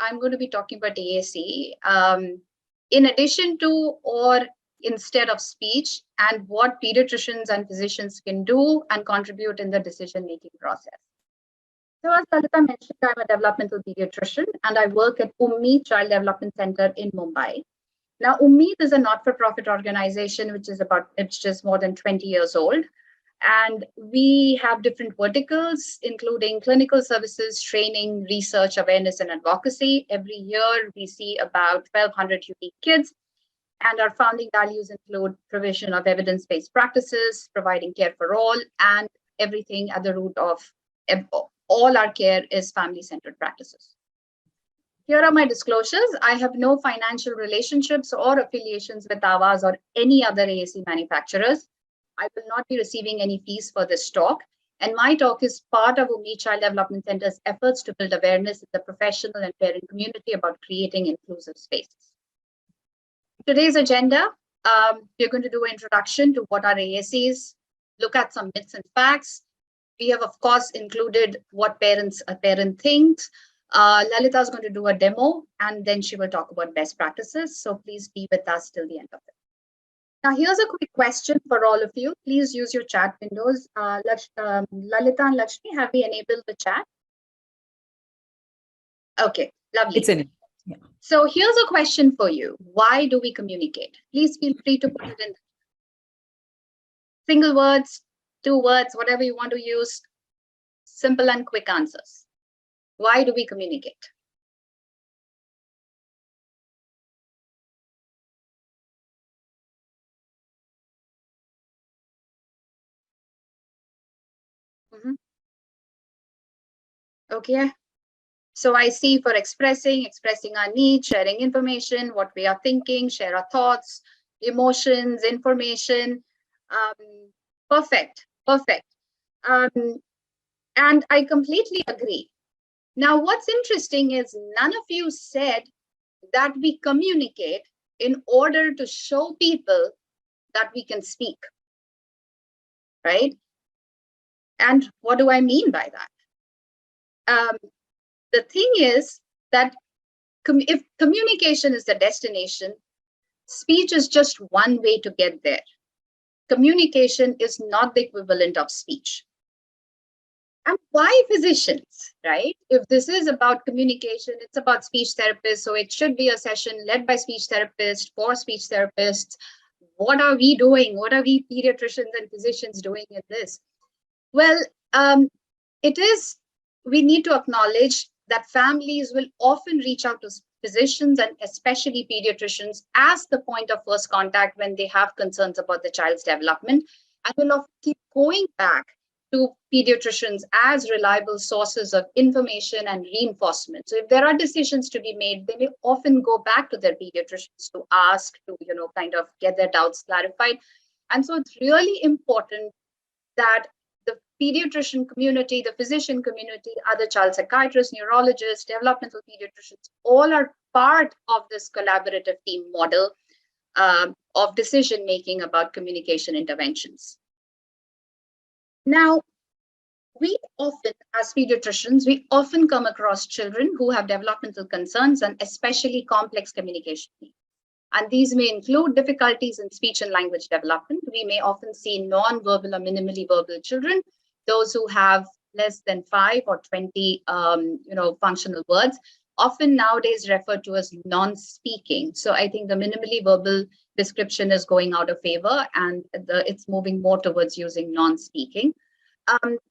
I'm going to be talking about AAC. In addition to or instead of speech, and what pediatricians and physicians can do and contribute in the decision-making process. So as Lalita mentioned, I'm a developmental pediatrician and I work at Ummeed Child Development Center in Mumbai. Now, Ummeed is a not-for-profit organization which is more than 20 years old. And we have different verticals, including clinical services, training, research, awareness, and advocacy. Every year, we see about 1,200 unique kids. And our founding values include provision of evidence-based practices, providing care for all, and everything at the root of all our care is family-centered practices. Here are my disclosures. I have no financial relationships or affiliations with Avaz or any other AAC manufacturers. I will not be receiving any fees for this talk. And my talk is part of Ummeed Child Development Center's efforts to build awareness in the professional and parent community about creating inclusive spaces. Today's agenda, we're going to do an introduction to what are AACs, look at some myths and facts. We have, of course, included what a parent thinks. Lalita is going to do a demo, and then she will talk about best practices. So please be with us till the end of it. Now, here's a quick question for all of you. Please use your chat windows. Lalita and Lakshmi, have we enabled the chat? Okay, lovely. It's enabled. Yeah. So here's a question for you. Why do we communicate? Please feel free to put it in single words, 2 words, whatever you want to use. Simple and quick answers. Why do we communicate? Okay. So I see for expressing our needs, sharing information, what we are thinking, share our thoughts, emotions, information. Perfect. And I completely agree. Now, what's interesting is none of you said that we communicate in order to show people that we can speak, right? And what do I mean by that? The thing is that if communication is the destination, speech is just one way to get there. Communication is not the equivalent of speech. And why physicians, right? If this is about communication, it's about speech therapists, so it should be a session led by speech therapists for speech therapists. What are we doing? What are we pediatricians and physicians doing in this? Well, we need to acknowledge that families will often reach out to physicians and especially pediatricians as the point of first contact when they have concerns about the child's development, and will often keep going back to pediatricians as reliable sources of information and reinforcement. So if there are decisions to be made, they may often go back to their pediatricians to ask, to kind of get their doubts clarified. And so it's really important that the pediatrician community, the physician community, other child psychiatrists, neurologists, developmental pediatricians, all are part of this collaborative team model of decision-making about communication interventions. Now, we often, as pediatricians, we often come across children who have developmental concerns and especially complex communication needs. And these may include difficulties in speech and language development. We may often see non-verbal or minimally verbal children, those who have less than 5 or 20 functional words, often nowadays referred to as non-speaking. So I think the minimally verbal description is going out of favor, and it's moving more towards using non-speaking.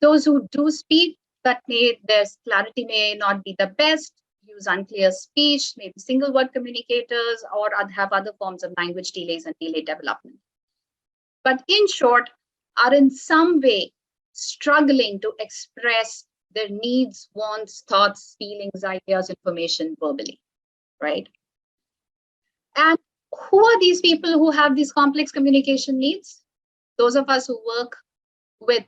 Those who do speak, but their clarity may not be the best, use unclear speech, maybe single word communicators, or have other forms of language delays and delayed development. But in short, are in some way struggling to express their needs, wants, thoughts, feelings, ideas, information verbally, right? And who are these people who have these complex communication needs? Those of us who work with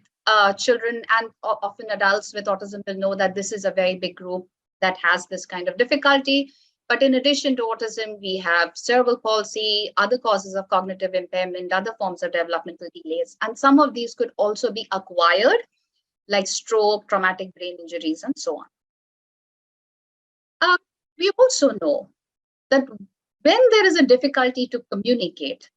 children and often adults with autism will know that this is a very big group that has this kind of difficulty. But in addition to autism, we have cerebral palsy, other causes of cognitive impairment, other forms of developmental delays. And some of these could also be acquired, like stroke, traumatic brain injuries, and so on. We also know that when there is a difficulty to communicate,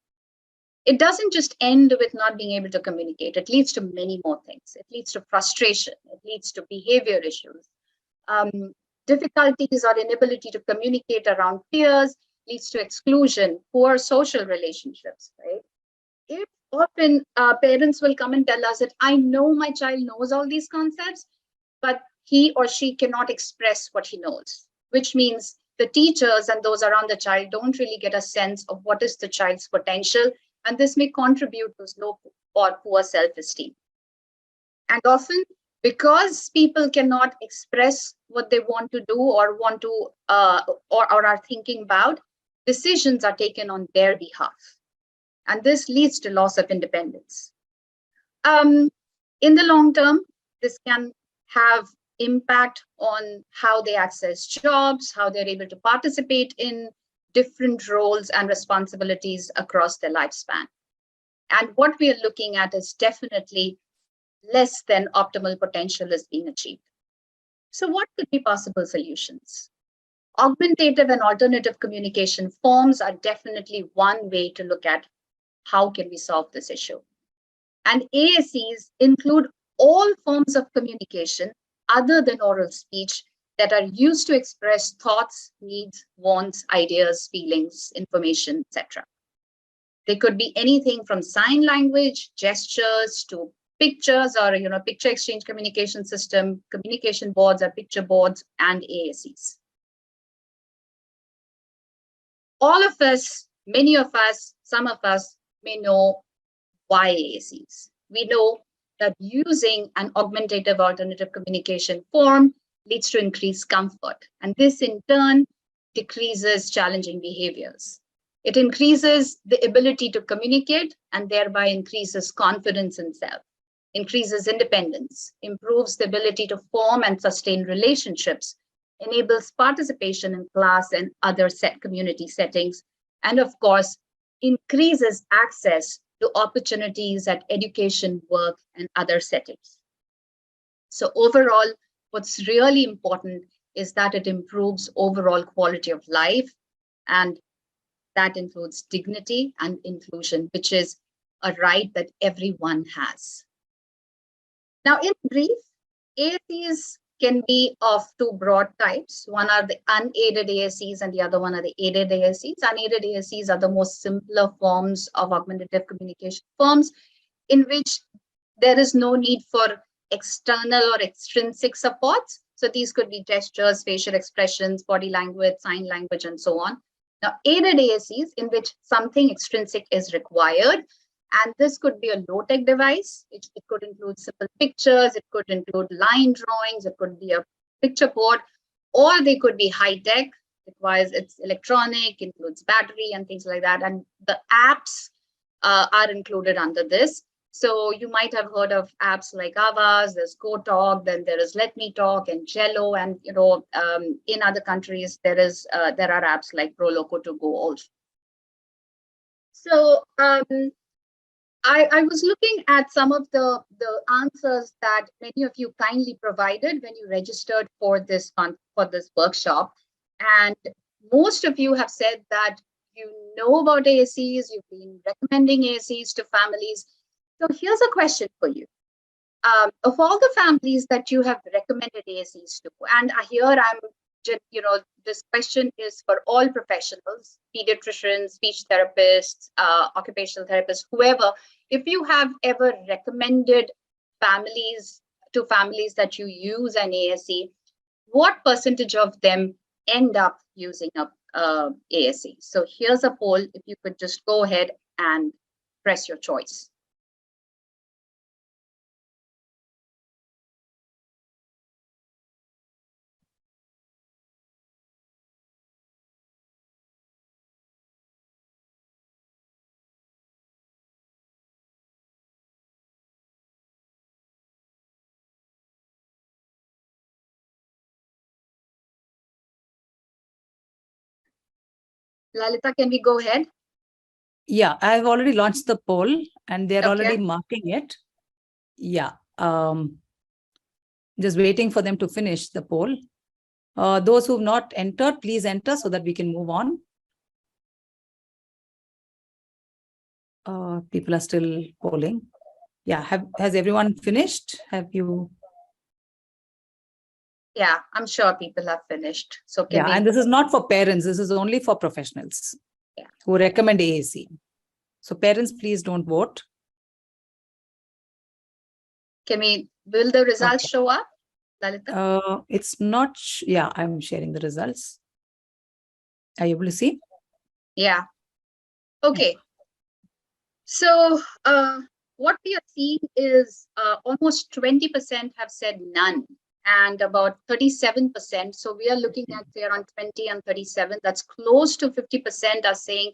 it doesn't just end with not being able to communicate. It leads to many more things. It leads to frustration. It leads to behavior issues. Difficulties or inability to communicate around peers leads to exclusion, poor social relationships, right? If often parents will come and tell us that I know my child knows all these concepts, but he or she cannot express what he knows, which means the teachers and those around the child don't really get a sense of what is the child's potential, and this may contribute to low or poor self-esteem. And often, because people cannot express what they want to do or want to or are thinking about, decisions are taken on their behalf, and this leads to loss of independence. In the long term, this can have impact on how they access jobs, how they're able to participate in different roles and responsibilities across their lifespan. And what we are looking at is definitely less than optimal potential is being achieved. So what could be possible solutions? Augmentative and alternative communication forms are definitely one way to look at how can we solve this issue. And AACs include all forms of communication other than oral speech that are used to express thoughts, needs, wants, ideas, feelings, information, etc. They could be anything from sign language, gestures, to pictures or picture exchange communication system, communication boards or picture boards, and AACs. All of us, many of us, some of us may know why AACs. We know that using an augmentative alternative communication form leads to increased comfort, and this in turn decreases challenging behaviors. It increases the ability to communicate and thereby increases confidence in self, increases independence, improves the ability to form and sustain relationships, enables participation in class and other community settings, and of course, increases access to opportunities at education, work, and other settings. So overall, what's really important is that it improves overall quality of life, and that includes dignity and inclusion, which is a right that everyone has. Now, in brief, AACs can be of two broad types. One are the unaided AACs and the other one are the aided AACs. Unaided AACs are the most simpler forms of augmentative communication forms in which there is no need for external or extrinsic supports. So these could be gestures, facial expressions, body language, sign language, and so on. Now, aided AACs in which something extrinsic is required, and this could be a low-tech device. It could include simple pictures, it could include line drawings, it could be a picture board, or they could be high-tech, requires it's electronic, includes battery and things like that. And the apps are included under this. So you might have heard of apps like Avaz, there's Go Talk, then there is Let Me Talk and Jello, and in other countries there are apps like ProLoco to Go also. So I was looking at some of the answers that many of you kindly provided when you registered for this workshop, and most of you have said that you know about AACs, you've been recommending AACs to families. So here's a question for you. Of all the families that you have recommended AACs to, and here this question is for all professionals, pediatricians, speech therapists, occupational therapists, whoever. If you have ever recommended families that you use an AAC, what percentage of them end up using a AAC? So here's a poll. If you could just go ahead and press your choice. Lalita, can we go ahead? Yeah, I've already launched the poll and they're already marking it. Yeah. Just waiting for them to finish the poll. Those who have not entered, please enter so that we can move on. People are still polling. Yeah, has everyone finished? Have you? Yeah, I'm sure people have finished. So can we... And this is not for parents. This is only for professionals who recommend AAC. So parents, please don't vote. Will the results show up, Lalita? It's not, I'm sharing the results. Are you able to see? Yeah. Okay. So what we are seeing is almost 20% have said none, and about 37%. So we are looking at around 20 and 37. That's close to 50% are saying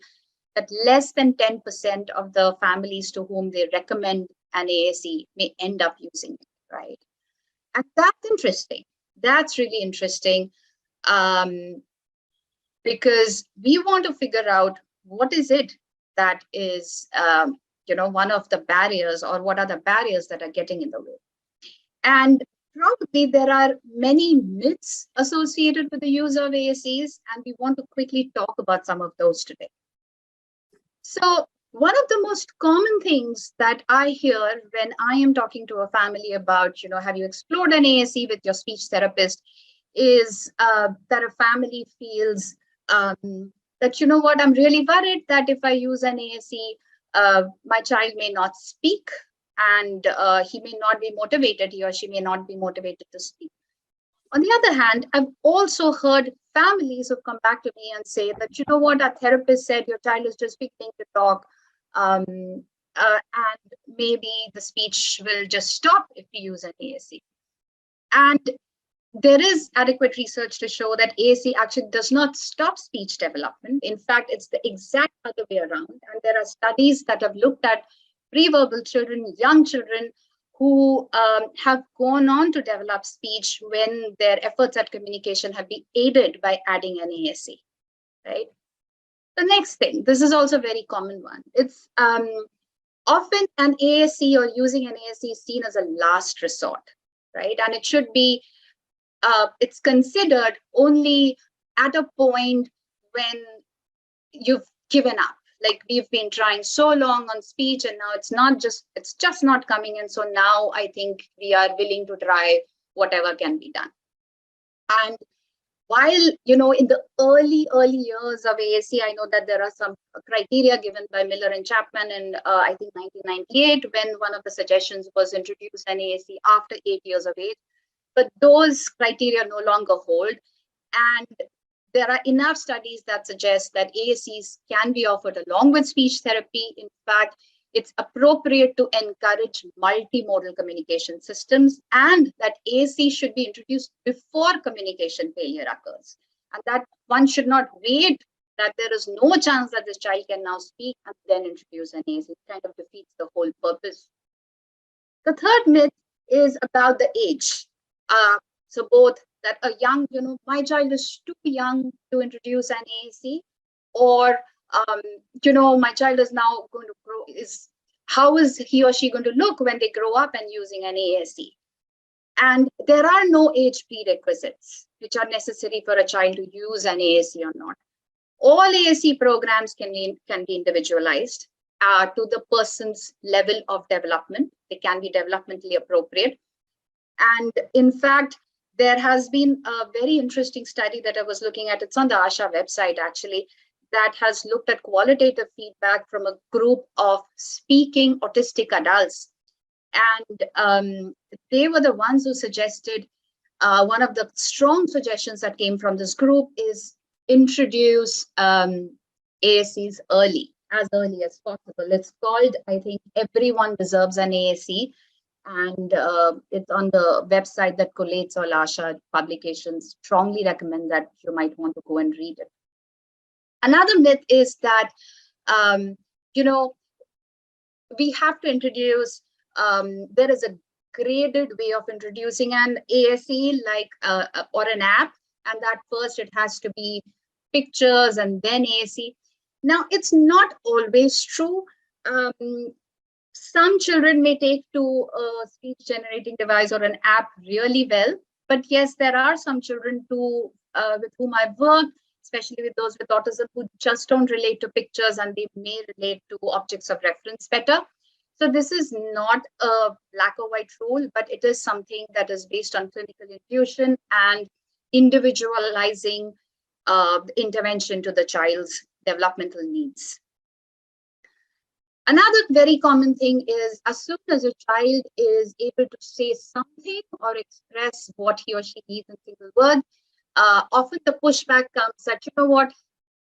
that less than 10% of the families to whom they recommend an AAC may end up using it, right? And that's interesting. That's really interesting, because we want to figure out what is it that is, one of the barriers, or what are the barriers that are getting in the way. And probably there are many myths associated with the use of AACs, and we want to quickly talk about some of those today. So one of the most common things that I hear when I am talking to a family about, have you explored an AAC with your speech therapist, is that a family feels that, I'm really worried that if I use an AAC, my child may not speak, and he may not be motivated, he or she may not be motivated to speak. On the other hand, I've also heard families who've come back to me and say that, our therapist said your child is just beginning to talk, and maybe the speech will just stop if we use an AAC. And there is adequate research to show that AAC actually does not stop speech development. In fact, it's the exact other way around. And there are studies that have looked at pre-verbal children, young children, who have gone on to develop speech when their efforts at communication have been aided by adding an AAC, right? The next thing, this is also a very common one. It's often an AAC or using an AAC is seen as a last resort, right? And it should be, it's considered only at a point when you've given up. Like, we've been trying so long on speech, and now it's just not coming in. So now I think we are willing to try whatever can be done. And while, in the early years of AAC, I know that there are some criteria given by Miller and Chapman in, I think, 1998, when one of the suggestions was introduced an AAC after 8 years of age. But those criteria no longer hold. And there are enough studies that suggest that AACs can be offered along with speech therapy. In fact, it's appropriate to encourage multimodal communication systems, and that AAC should be introduced before communication failure occurs. And that one should not wait that there is no chance that this child can now speak and then introduce an AAC. It kind of defeats the whole purpose. The third myth is about the age. So both that a young, my child is too young to introduce an AAC, or, my child is now going to grow, how is he or she going to look when they grow up and using an AAC? And there are no age prerequisites which are necessary for a child to use an AAC or not. All AAC programs can be individualized to the person's level of development. They can be developmentally appropriate. And in fact, there has been a very interesting study that I was looking at. It's on the ASHA website, actually, that has looked at qualitative feedback from a group of speaking autistic adults. And they were the ones who suggested, one of the strong suggestions that came from this group is introduce AACs as early as possible. It's called, I think, Everyone Deserves an AAC. And it's on the website that collates all ASHA publications. Strongly recommend that you might want to go and read it. Another myth is that, we have to introduce, there is a graded way of introducing an AAC, like, or an app, and that first it has to be pictures and then AAC. Now, it's not always true. Some children may take to a speech generating device or an app really well, But yes, there are some children too with whom I've worked, especially with those with autism, who just don't relate to pictures and they may relate to objects of reference better. So this is not a black or white rule, but it is something that is based on clinical intuition and individualizing intervention to the child's developmental needs. Another very common thing is, as soon as a child is able to say something or express what he or she needs in single word, often the pushback comes that, you know what,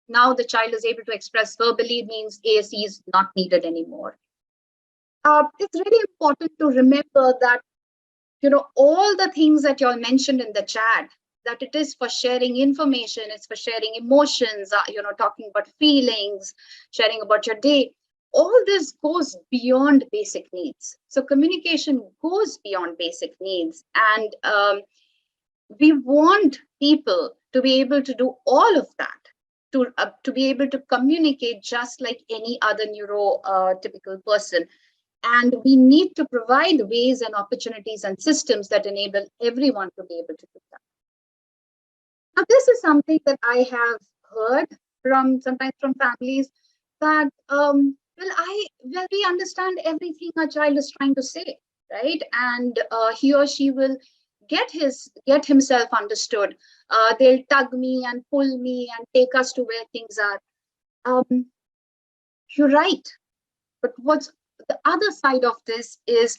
now the child is able to express verbally, means AAC is not needed anymore. It's really important to remember that, you know, all the things that you all mentioned in the chat, that it is for sharing information, it's for sharing emotions, you know, talking about feelings, sharing about your day. All this goes beyond basic needs. So communication goes beyond basic needs. And we want people to be able to do all of that, to be able to communicate just like any other neurotypical person. And we need to provide ways and opportunities and systems that enable everyone to be able to do that. Now, this is something that I have heard sometimes from families that, well, we understand everything our child is trying to say, right? And he or she will get himself understood. They'll tug me and pull me and take us to where things are. You're right. But what's the other side of this is,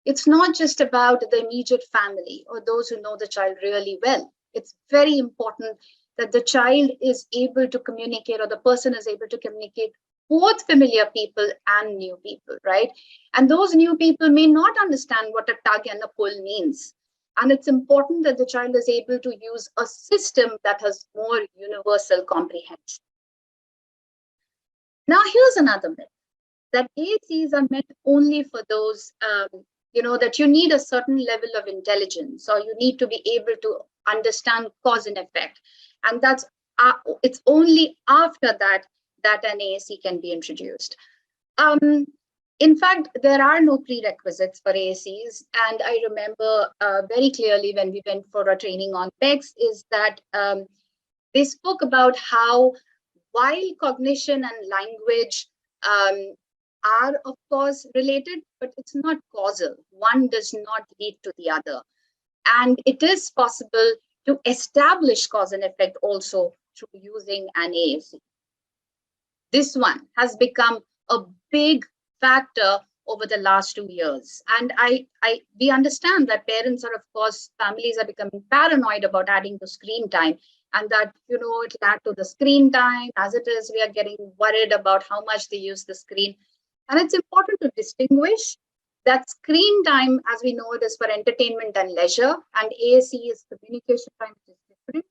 it's not just about the immediate family or those who know the child really well. It's very important that the child is able to communicate, or the person is able to communicate, both familiar people and new people, right? And those new people may not understand what a tug and a pull means. And it's important that the child is able to use a system that has more universal comprehension. Now, here's another myth, that AACs are meant only for those, you know, that you need a certain level of intelligence, or you need to be able to understand cause and effect. And that's it's only after that an AAC can be introduced. In fact, there are no prerequisites for AACs. And I remember very clearly when we went for a training on PECs, is that they spoke about how, while cognition and language are of course related, but it's not causal. One does not lead to the other. And it is possible to establish cause and effect also through using an AAC. This one has become a big factor over the last 2 years. And we understand that parents are, of course, families are becoming paranoid about adding to screen time, and that, you know, it'll add to the screen time. As it is, we are getting worried about how much they use the screen. And it's important to distinguish that screen time, as we know it, is for entertainment and leisure, and AAC is communication time, which is different.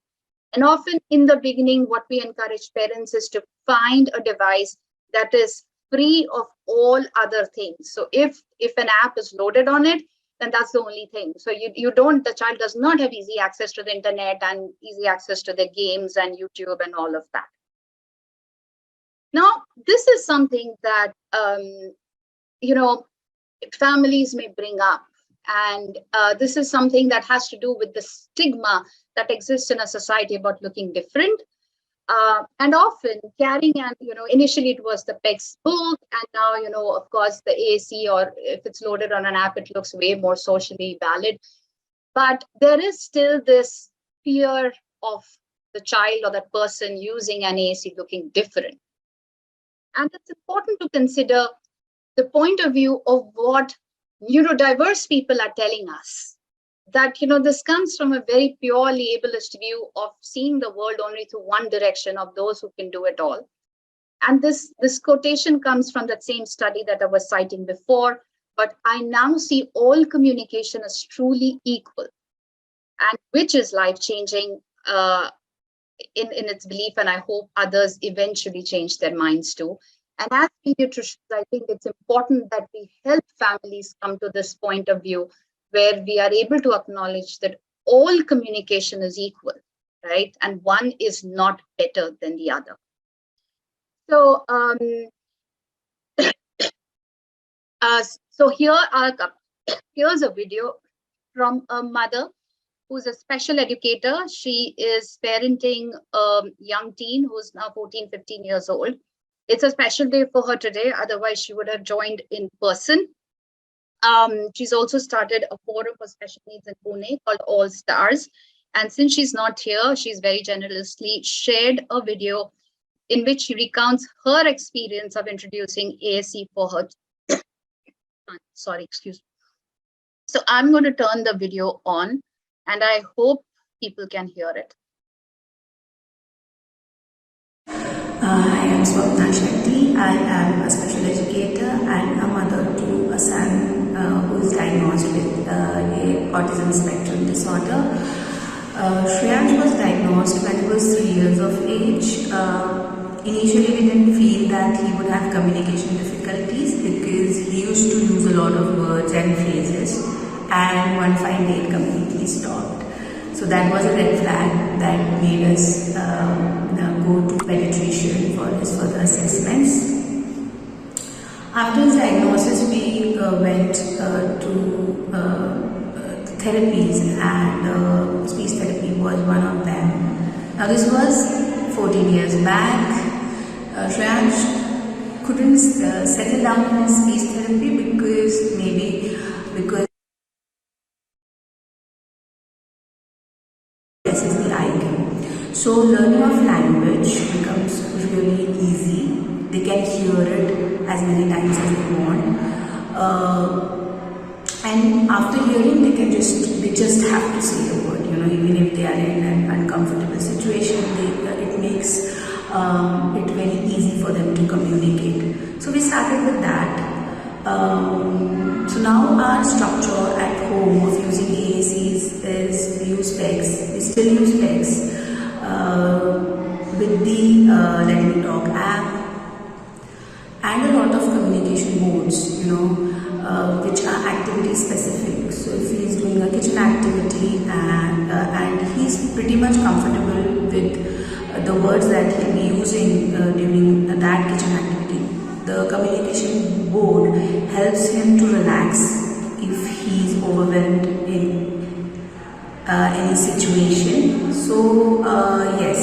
And often in the beginning, what we encourage parents is to find a device that is free of all other things. So if an app is loaded on it, then that's the only thing. So the child does not have easy access to the internet and easy access to the games and YouTube and all of that. Now, this is something that, you know, families may bring up. And this is something that has to do with the stigma that exists in a society about looking different. And often carrying, and, you know, initially it was the PECS book, and now, you know, of course, the AAC, or if it's loaded on an app, it looks way more socially valid. But there is still this fear of the child or that person using an AAC looking different. And it's important to consider the point of view of what neurodiverse people are telling us. That, you know, this comes from a very purely ableist view of seeing the world only through one direction, of those who can do it all. And this quotation comes from that same study that I was citing before. But I now see all communication as truly equal, and which is life-changing in its belief. And I hope others eventually change their minds too. And as pediatricians, I think it's important that we help families come to this point of view, where we are able to acknowledge that all communication is equal, right? And one is not better than the other. So, so here's a video from a mother who's a special educator. She is parenting a young teen who's now 14, 15 years old. It's a special day for her today. Otherwise, she would have joined in person. She's also started a forum for special needs in Pune called All Stars. And since she's not here, she's very generously shared a video in which she recounts her experience of introducing AAC for her. Sorry, excuse me. So I'm going to turn the video on, and I hope people can hear it. I am Swapna Shetty. I am a special educator and a mother to a son who is diagnosed with autism spectrum disorder. Shreyansh was diagnosed when he was 3 years of age. Initially, we didn't feel that he would have communication difficulties because he used to use a lot of words and phrases, and one fine day it completely stopped. So that was a red flag that made us go to Pediatrician for his further assessments. After his diagnosis, we went to therapies, and speech therapy was one of them. Now this was 14 years back. Shreyansh couldn't settle down in his speech therapy because is the icon. So learning of language becomes really easy. They can hear it as many times as they want. And after hearing, they just have to say the word. Even if they are in an uncomfortable situation, it makes it very easy for them to communicate. So we started with that. So now our structure at home of using AACs is we use PEGs. We still use PEGs with the Let Me Talk app and a lot of communication boards, which are activity specific. So if he is doing a kitchen activity and he's pretty much comfortable with the words that he'll be using during that kitchen activity, the communication board helps him to relax if he's overwhelmed in any situation. So yes,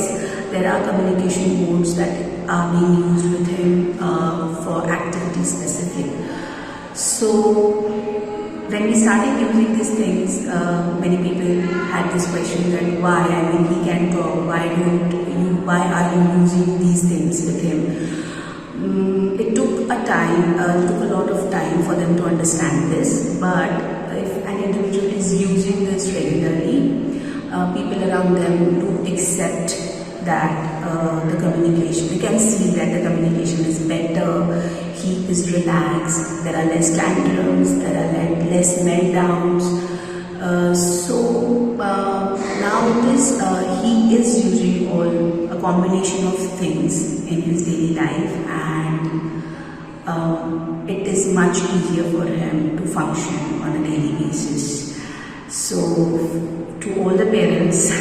there are communication boards that are being used with him for activity specific. So when we started using these things, many people had this question that why? He can talk. Why are you using these things with him? It took a lot of time for them to understand this, but if an individual is using this regularly, people around them do accept that the communication, they can see that the communication is better, he is relaxed, there are less tantrums, there are less meltdowns. So now it is, he is using a combination of things in his daily life, and it is much easier for him to function on a daily basis. So to all the parents,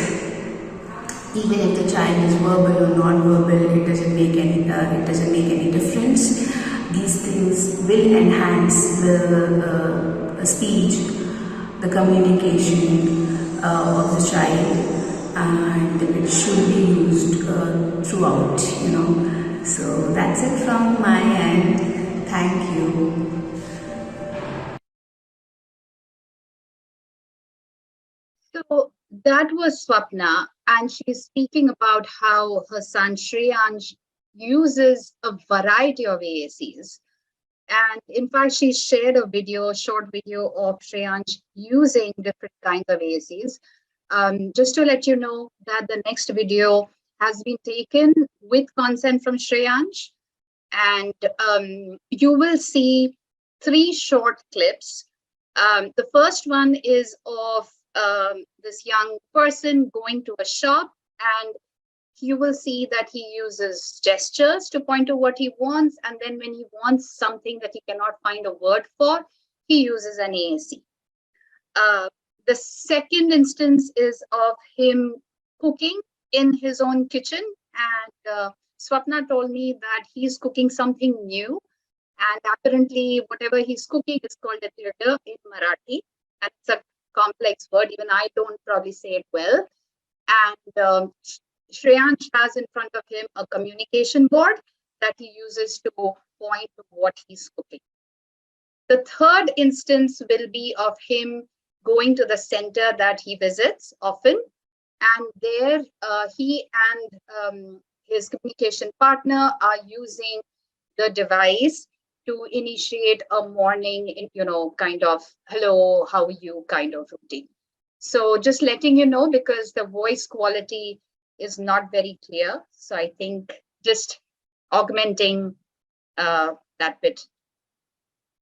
even if the child is verbal or non-verbal, it doesn't make any difference. These things will enhance the speech, the communication of the child, and it should be used throughout, So that's it from my end. Thank you. So that was Swapna, and she's speaking about how her son Shreyansh uses a variety of AACs. And in fact, she shared a short video of Shreyansh using different kinds of AACs. Just to let you know that the next video has been taken with consent from Shreyansh, and you will see 3 short clips. The first one is of this young person going to a shop, and you will see that he uses gestures to point to what he wants, and then when he wants something that he cannot find a word for, he uses an AAC. The second instance is of him cooking in his own kitchen, and Swapna told me that he's cooking something new, and apparently whatever he's cooking is called a tirda in Marathi, and it's a complex word. Even I don't probably say it well. And Shreyansh has in front of him a communication board that he uses to point to what he's cooking. The third instance will be of him going to the center that he visits often. And there he and his communication partner are using the device to initiate a morning, kind of, hello, how are you kind of routine. So just letting you know, because the voice quality is not very clear. So I think just augmenting that bit